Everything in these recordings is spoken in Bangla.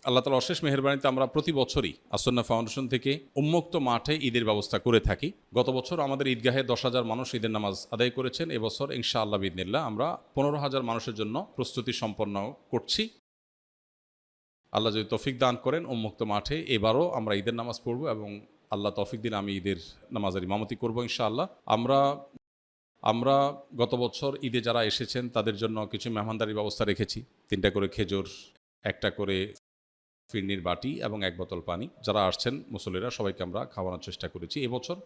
আল্লাহ তাআলার অশেষ মেহেরবানিতে আমরা প্রতি বছরই আসন্না ফাউন্ডেশন থেকে উন্মুক্ত মাঠে ঈদের ব্যবস্থা করে থাকি। গত বছর আমাদের ঈদগাহে 10,000 মানুষ ঈদের নামাজ আদায় করেছেন। এবছর ইনশাআল্লাহ বিইذনিল্লাহ আমরা 15,000 মানুষের জন্য প্রস্তুতি সম্পন্ন করছি। আল্লাহ যদি তৌফিক দান করেন উন্মুক্ত মাঠে এবারও আমরা ঈদের নামাজ পড়ব এবং আল্লাহ তৌফিক দিলে আমি ঈদের নামাজের ইমামতি করব ইনশাআল্লাহ। আমরা গত বছর ঈদে যারা এসেছেন তাদের জন্য কিছু মেহমানদারির ব্যবস্থা রেখেছি। 3টা করে খেজুর, 1টা করে ফিরনির বাটি এবং 1 বোতল পানি। যারা আসছেন মুসল্লিরা সবাইকে আমরা খাওয়ানোর চেষ্টা করেছি। এবছর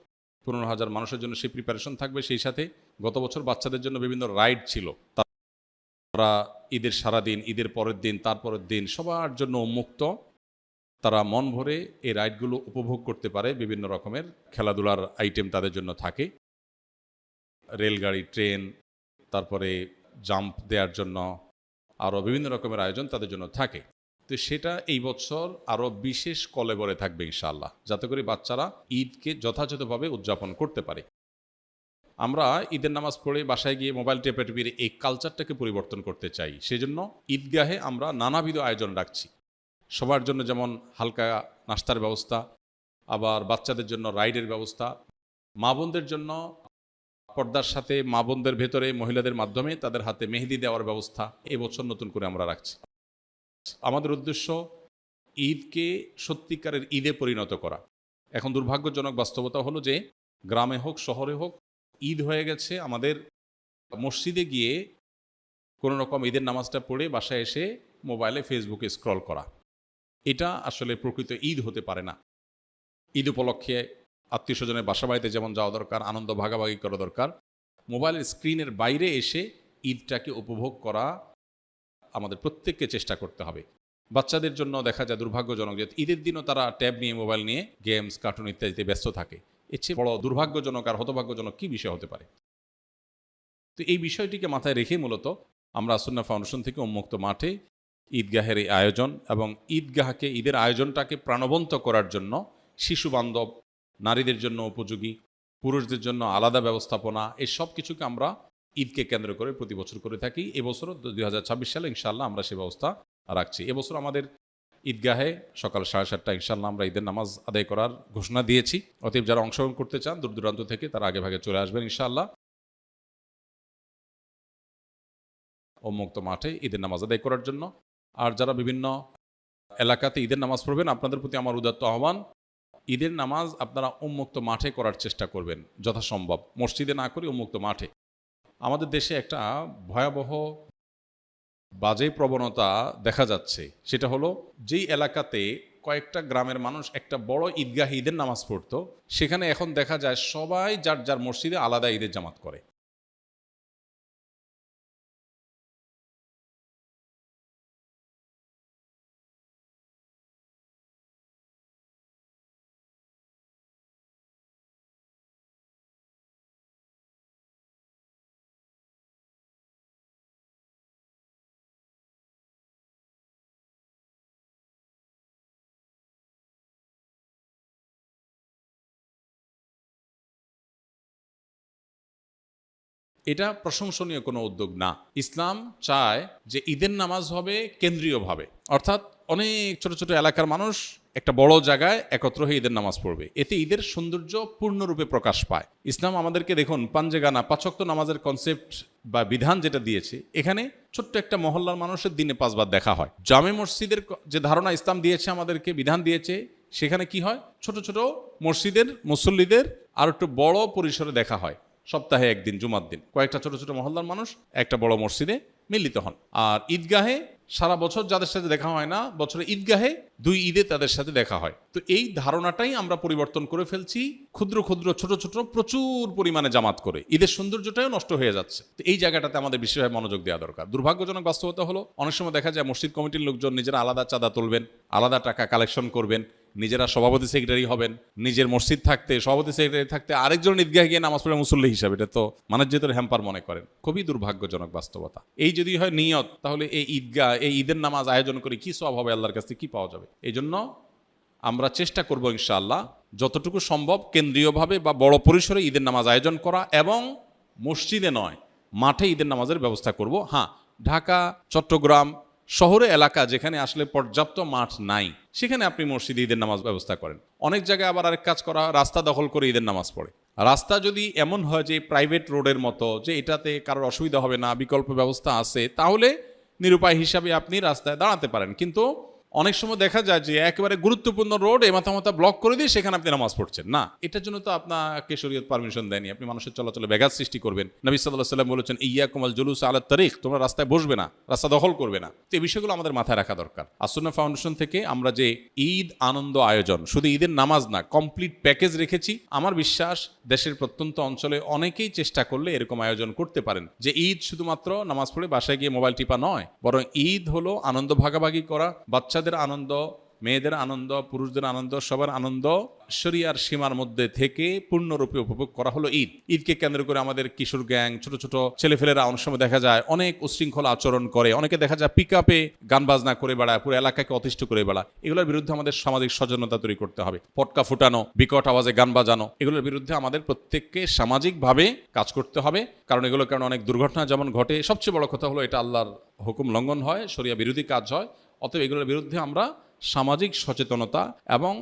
15,000 মানুষের জন্য সেই প্রিপারেশন থাকবে। সেই সাথে গত বছর বাচ্চাদের জন্য বিভিন্ন রাইড ছিল, তারা ঈদের সারাদিন, ঈদের পরের দিন, তারপরের দিন সবার জন্য উন্মুক্ত। তারা মন ভরে এই রাইডগুলো উপভোগ করতে পারে। বিভিন্ন রকমের খেলাধুলার আইটেম তাদের জন্য থাকে, রেলগাড়ি, ট্রেন, তারপরে জাম্প দেওয়ার জন্য আরও বিভিন্ন রকমের আয়োজন তাদের জন্য থাকে। তো সেটা এই বছর আরও বিশেষ কলেবরে থাকবে ইনশাআল্লাহ, যাতে করে বাচ্চারা ঈদকে যথাযথভাবে উদযাপন করতে পারে। আমরা ঈদের নামাজ পড়ে বাসায় গিয়ে মোবাইল টেপাটেপির এই কালচারটাকে পরিবর্তন করতে চাই। সেজন্য ঈদগাহে আমরা নানাবিধ আয়োজন রাখছি। সবার জন্য যেমন হালকা নাস্তার ব্যবস্থা, আবার বাচ্চাদের জন্য রাইডের ব্যবস্থা, মা বোনদের জন্য পর্দার সাথে মা বোনদের ভেতরে মহিলাদের মাধ্যমে তাদের হাতে মেহেদি দেওয়ার ব্যবস্থা এবছর নতুন করে আমরা রাখছি। আমাদের উদ্দেশ্য ঈদকে সত্যিকারের ঈদে পরিণত করা। এখন দুর্ভাগ্যজনক বাস্তবতা হলো যে গ্রামে হোক শহরে হোক ঈদ হয়ে গেছে আমাদের মসজিদে গিয়ে কোনো রকম ঈদের নামাজটা পড়ে বাসায় এসে মোবাইলে ফেসবুকে স্ক্রল করা। এটা আসলে প্রকৃত ঈদ হতে পারে না। ঈদ উপলক্ষে আত্মীয় স্বজনের বাসা বাড়িতে যেমন যাওয়া দরকার, আনন্দ ভাগাভাগি করা দরকার, মোবাইলের স্ক্রিনের বাইরে এসে ঈদটাকে উপভোগ করা আমাদের প্রত্যেককে চেষ্টা করতে হবে। বাচ্চাদের জন্য দেখা যায় দুর্ভাগ্যজনক যে ঈদের দিনও তারা ট্যাব নিয়ে, মোবাইল নিয়ে গেমস, কার্টুন ইত্যাদিতে ব্যস্ত থাকে। এর চেয়ে বড় দুর্ভাগ্যজনক আর হতভাগ্যজনক কী বিষয় হতে পারে? তো এই বিষয়টিকে মাথায় রেখে মূলত আমরা আসন্না ফাউন্ডেশন থেকে উন্মুক্ত মাঠে ঈদগাহের এই আয়োজন এবং ঈদগাহকে, ঈদের আয়োজনটাকে প্রাণবন্ত করার জন্য শিশু বান্ধব, নারীদের জন্য উপযোগী, পুরুষদের জন্য আলাদা ব্যবস্থাপনা, এই সব কিছুকে আমরা ঈদকে কেন্দ্র করে প্রতি বছর করে থাকি। এবছরও 2026 সালে ইনশাআল্লাহ আমরা সে ব্যবস্থা রাখছি। এবছর আমাদের ঈদগাহে সকাল 7:30 ইনশাআল্লাহ আমরা ঈদের নামাজ আদায় করার ঘোষণা দিয়েছি। অতএব যারা অংশগ্রহণ করতে চান দূর দূরান্ত থেকে তারা আগে ভাগে চলে আসবেন ইনশাআল্লাহ। উন্মুক্ত মাঠে ঈদের নামাজ আদায় করার জন্য। আর যারা বিভিন্ন এলাকাতে ঈদের নামাজ পড়বেন, আপনাদের প্রতি আমার উদাত্ত আহ্বান, ঈদের নামাজ আপনারা উন্মুক্ত মাঠে করার চেষ্টা করবেন যথাসম্ভব, মসজিদে না করে উন্মুক্ত মাঠে। আমাদের দেশে একটা ভয়াবহ বাজে প্রবণতা দেখা যাচ্ছে, সেটা হলো যেই এলাকাতে কয়েকটা গ্রামের মানুষ একটা বড় ঈদগাহে ঈদের নামাজ পড়তো, সেখানে এখন দেখা যায় সবাই যার যার মসজিদে আলাদা ঈদের জামাত করে। এটা প্রশংসনীয় কোনো উদ্যোগ না। ইসলাম চায় যে ঈদের নামাজ হবে কেন্দ্রীয়ভাবে, অর্থাৎ অনেক ছোট ছোট এলাকার মানুষ একটা বড় জায়গায় একত্র হয়ে ঈদের নামাজ পড়বে। এতে ঈদের সৌন্দর্য পূর্ণরূপে প্রকাশ পায়। ইসলাম আমাদেরকে দেখুন পাঞ্জেগানা 5 ওয়াক্ত নামাজের কনসেপ্ট বা বিধান যেটা দিয়েছে, এখানে ছোট্ট একটা মহল্লার মানুষের দিনে 5 বার দেখা হয়। জামে মসজিদের যে ধারণা ইসলাম দিয়েছে, আমাদেরকে বিধান দিয়েছে, সেখানে কি হয়, ছোট ছোট মসজিদের মুসল্লিদের আর একটু বড় পরিসরে দেখা হয়। সপ্তাহে একদিন জুমার দিন কয়েকটা ছোট ছোট মহল্লার মানুষ একটা বড় মসজিদে মিলিত হন। আর ঈদগাহে সারা বছর যাদের সাথে দেখা হয় না, বছরে ঈদগাহে 2 ঈদে তাদের সাথে দেখা হয়। তো এই ধারণাটাই আমরা পরিবর্তন করে ফেলছি, ক্ষুদ্র ক্ষুদ্র ছোট ছোট প্রচুর পরিমাণে জামাত করে ঈদের সৌন্দর্যটাও নষ্ট হয়ে যাচ্ছে। তো এই জায়গাটাতে আমাদের বিশেষভাবে মনোযোগ দেওয়া দরকার। দুর্ভাগ্যজনক বাস্তবতা হলো অনেক সময় দেখা যায় মসজিদ কমিটির লোকজন নিজেরা আলাদা চাঁদা তুলবেন, আলাদা টাকা কালেকশন করবেন, নিজেরা সভাপতি সেক্রেটারি হবেন, নিজের মসজিদ থাকতে সভাপতি সেক্রেটারি থাকতে আরেকজন ঈদগাহে গিয়ে নামাজ পড়ে মুসল্লি হিসাবে, এটা তো মানের যেহেতু হ্যাম্পার মনে করেন। খুবই দুর্ভাগ্যজনক বাস্তবতা। এই যদি হয় নিয়ত, তাহলে এই ঈদগাহ, এই ঈদের নামাজ আয়োজন করে কি সওয়াব হবে, আল্লাহর কাছে কি পাওয়া যাবে? এই জন্য আমরা চেষ্টা করব ইনশাআল্লাহ যতটুকু সম্ভব কেন্দ্রীয়ভাবে বা বড় পরিসরে ঈদের নামাজ আয়োজন করা, এবং মসজিদে নয় মাঠে ঈদের নামাজের ব্যবস্থা করব। হ্যাঁ, ঢাকা, চট্টগ্রাম, শহরে এলাকা যেখানে আসলে পর্যাপ্ত মাঠ নাই, সেখানে আপনি মসজিদে ঈদের নামাজ ব্যবস্থা করেন। অনেক জায়গায় আবার আরেক কাজ করা হয়, রাস্তা দখল করে ঈদের নামাজ পড়ে। রাস্তা যদি এমন হয় যে প্রাইভেট রোডের মতো, যে এটাতে কারোর অসুবিধা হবে না, বিকল্প ব্যবস্থা আছে, তাহলে নিরুপায় হিসাবে আপনি রাস্তায় দাঁড়াতে পারেন। কিন্তু অনেক সময় দেখা যায় যে একেবারে গুরুত্বপূর্ণ রোড মাথা ব্লক করে দিয়ে সেখানে আপনি নামাজ পড়ছেন না, এটার জন্য তো আপনাকে শরীয়ত পারমিশন দেয়নি। আপনি মানুষের চলাচলে ব্যাঘাত সৃষ্টি করবেন। নবী সাল্লাল্লাহু আলাইহি ওয়াসাল্লাম বলেছেন, ইয়াকুম আল জুলুস আলা তারিক, তোমরা রাস্তায় বসবে না, রাস্তা দখল করবে না। তো এই বিষয়গুলো আমাদের মাথায় রাখা দরকার। আসুন্নাহ ফাউন্ডেশন থেকে আমরা যে ঈদ আনন্দ আয়োজন, শুধু ঈদের নামাজ না, কমপ্লিট প্যাকেজ রেখেছি। আমার বিশ্বাস দেশের প্রত্যন্ত অঞ্চলে অনেকেই চেষ্টা করলে এরকম আয়োজন করতে পারেন, যে ঈদ শুধুমাত্র নামাজ পড়ে বাসায় গিয়ে মোবাইল টিপা নয়, বরং ঈদ হলো আনন্দ ভাগাভাগি করা, বাচ্চাদের আনন্দ, মেয়েদের আনন্দ, পুরুষদের আনন্দ, সবার আনন্দ শরিয়ার সীমার মধ্যে থেকে পূর্ণরূপে উপভোগ করা হলো ঈদ। ঈদকে কেন্দ্র করে আমাদের কিশোর গ্যাং, ছোট ছোট ছেলেফেলেরা অনেক সময় দেখা যায় অনেক উশৃঙ্খল আচরণ করে, অনেকে দেখা যায় পিক আপে গান বাজনা করে বেড়ায়, পুরো এলাকাকে অতিষ্ঠ করে বেড়ায়। এগুলোর বিরুদ্ধে আমাদের সামাজিক সচেতনতা তৈরি করতে হবে। পটকা ফুটানো, বিকট আওয়াজে গান বাজানো, এগুলোর বিরুদ্ধে আমাদের প্রত্যেককে সামাজিকভাবে কাজ করতে হবে। কারণ এগুলোর কারণে অনেক দুর্ঘটনা যেমন ঘটে, সবচেয়ে বড় কথা হলো এটা আল্লাহর হুকুম লঙ্ঘন হয়, শরিয়া বিরোধী কাজ হয়। অতএব এগুলোর বিরুদ্ধে আমরা সামাজিক সচেতনতা এবং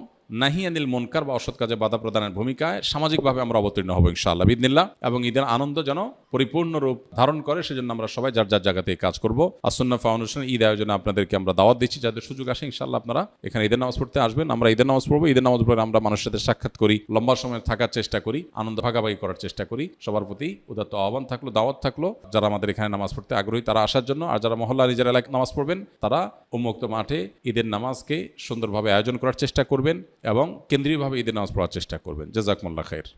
নাহি আনিল মুনকার বা অসৎ কাজে বাধা প্রদানের ভূমিকায় সামাজিকভাবে আমরা অবতীর্ণ হব ইনশাআল্লাহ বিইذনিল্লাহ। এবং ঈদের আনন্দ যেন পরিপূর্ণ রূপ ধারণ করে, সেজন্য আমরা সবাই যার যার জায়গাতে কাজ করব। আসুন্নাহ ফাউন্ডেশন ঈদ আয়োজনে আপনাদেরকে আমরা দাওয়াত দিচ্ছি, যাদের সুযোগ আসে ইনশাআল্লাহ আপনারা এখানে ঈদের নামাজ পড়তে আসবেন। আমরা ঈদের নামাজ পড়বো, ঈদের নামাজ পড়ে আমরা মানুষের সাথে সাক্ষাৎ করি, লম্বা সময় থাকার চেষ্টা করি, আনন্দ ভাগাভাগি করার চেষ্টা করি। সবার প্রতি উদাত্ত আহ্বান থাকলো, দাওয়াত থাকলো, যারা আমাদের এখানে নামাজ পড়তে আগ্রহী তারা আসার জন্য। আর যারা মহল্লা নিজের এলাকায় নামাজ পড়বেন তারা উন্মুক্ত মাঠে ঈদের নামাজকে সুন্দরভাবে আয়োজন করার চেষ্টা করবেন এবং কেন্দ্রীয়ভাবে ঈদের নামাজ পড়ার চেষ্টা করবেন। জাযাকুমুল্লাহ খাইর।